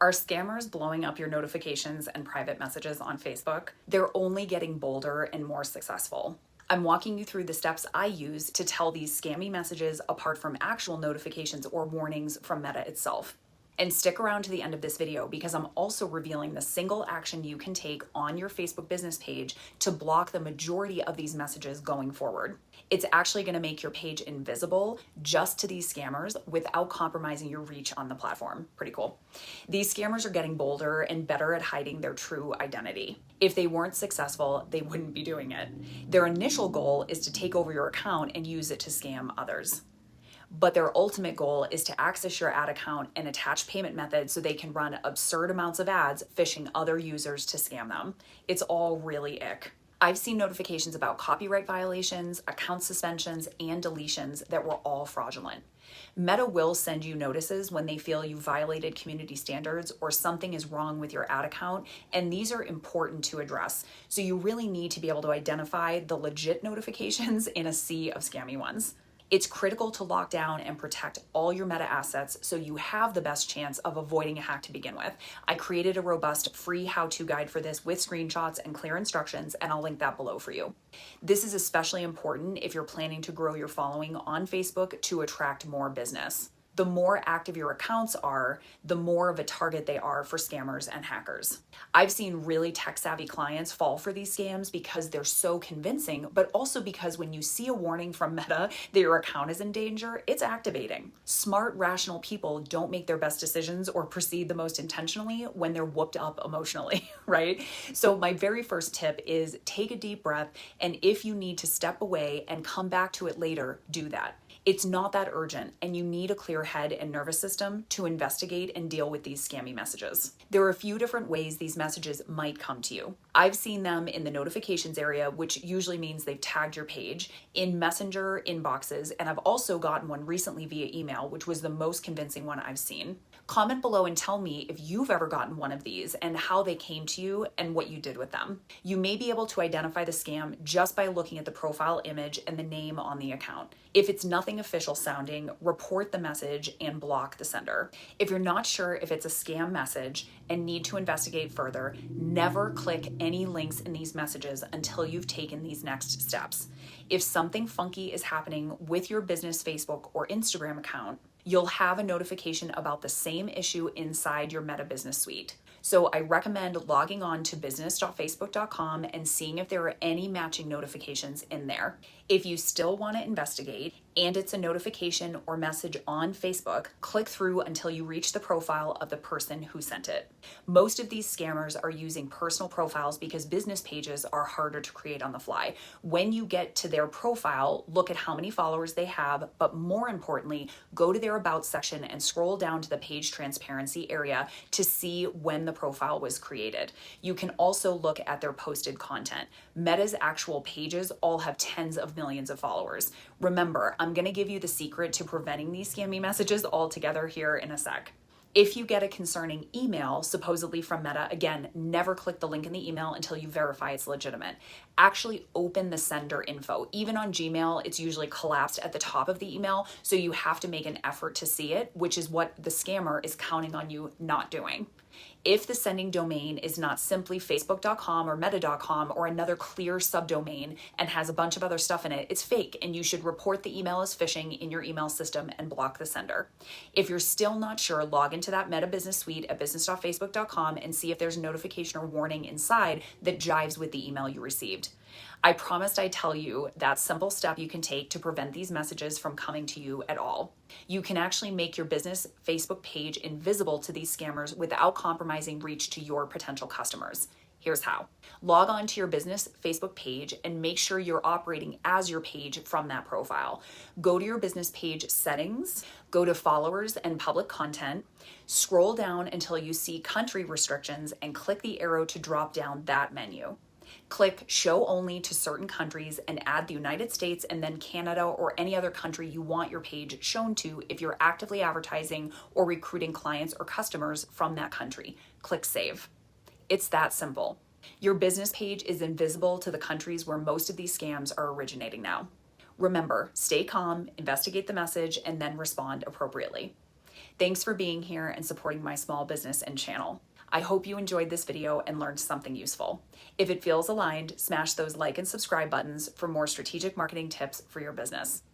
Are scammers blowing up your notifications and private messages on Facebook? They're only getting bolder and more successful. I'm walking you through the steps I use to tell these scammy messages apart from actual notifications or warnings from Meta itself. And stick around to the end of this video because I'm also revealing the single action you can take on your Facebook business page to block the majority of these messages going forward. It's actually going to make your page invisible just to these scammers without compromising your reach on the platform. Pretty cool. These scammers are getting bolder and better at hiding their true identity. If they weren't successful, they wouldn't be doing it. Their initial goal is to take over your account and use it to scam others. But their ultimate goal is to access your ad account and attach payment methods so they can run absurd amounts of ads phishing other users to scam them. It's all really ick. I've seen notifications about copyright violations, account suspensions, and deletions that were all fraudulent. Meta will send you notices when they feel you violated community standards or something is wrong with your ad account, and these are important to address. So you really need to be able to identify the legit notifications in a sea of scammy ones. It's critical to lock down and protect all your Meta assets so you have the best chance of avoiding a hack to begin with. I created a robust free how-to guide for this with screenshots and clear instructions, and I'll link that below for you. This is especially important if you're planning to grow your following on Facebook to attract more business. The more active your accounts are, the more of a target they are for scammers and hackers. I've seen really tech-savvy clients fall for these scams because they're so convincing, but also because when you see a warning from Meta that your account is in danger, it's activating. Smart, rational people don't make their best decisions or proceed the most intentionally when they're whooped up emotionally, right? So my very first tip is take a deep breath, and if you need to step away and come back to it later, do that. It's not that urgent, and you need a clear head and nervous system to investigate and deal with these scammy messages. There are a few different ways these messages might come to you. I've seen them in the notifications area, which usually means they've tagged your page, in Messenger inboxes, and I've also gotten one recently via email, which was the most convincing one I've seen. Comment below and tell me if you've ever gotten one of these and how they came to you and what you did with them. You may be able to identify the scam just by looking at the profile image and the name on the account. If it's nothing official sounding, report the message and block the sender. If you're not sure if it's a scam message and need to investigate further, never click any links in these messages until you've taken these next steps. If something funky is happening with your business Facebook or Instagram account, you'll have a notification about the same issue inside your Meta Business Suite. So I recommend logging on to business.facebook.com and seeing if there are any matching notifications in there. If you still want to investigate and it's a notification or message on Facebook, click through until you reach the profile of the person who sent it. Most of these scammers are using personal profiles because business pages are harder to create on the fly. When you get to their profile, look at how many followers they have, but more importantly, go to their About section and scroll down to the page transparency area to see when the profile was created. You can also look at their posted content. Meta's actual pages all have tens of millions of followers. Remember, I'm going to give you the secret to preventing these scammy messages altogether here in a sec. If you get a concerning email, supposedly from Meta, again, never click the link in the email until you verify it's legitimate. Actually open the sender info. Even on Gmail, it's usually collapsed at the top of the email, so you have to make an effort to see it, which is what the scammer is counting on you not doing. If the sending domain is not simply facebook.com or meta.com or another clear subdomain and has a bunch of other stuff in it, it's fake, and you should report the email as phishing in your email system and block the sender. If you're still not sure, log into that Meta Business Suite at business.facebook.com and see if there's a notification or warning inside that jives with the email you received. I promised I'd tell you that simple step you can take to prevent these messages from coming to you at all. You can actually make your business Facebook page invisible to these scammers without compromising reach to your potential customers. Here's how. Log on to your business Facebook page and make sure you're operating as your page from that profile. Go to your business page settings, go to followers and public content, scroll down until you see country restrictions and click the arrow to drop down that menu. Click show only to certain countries and add the United States and then Canada or any other country you want your page shown to if you're actively advertising or recruiting clients or customers from that country. Click save. It's that simple. Your business page is invisible to the countries where most of these scams are originating now. Remember, stay calm, investigate the message, and then respond appropriately. Thanks for being here and supporting my small business and channel. I hope you enjoyed this video and learned something useful. If it feels aligned, smash those like and subscribe buttons for more strategic marketing tips for your business.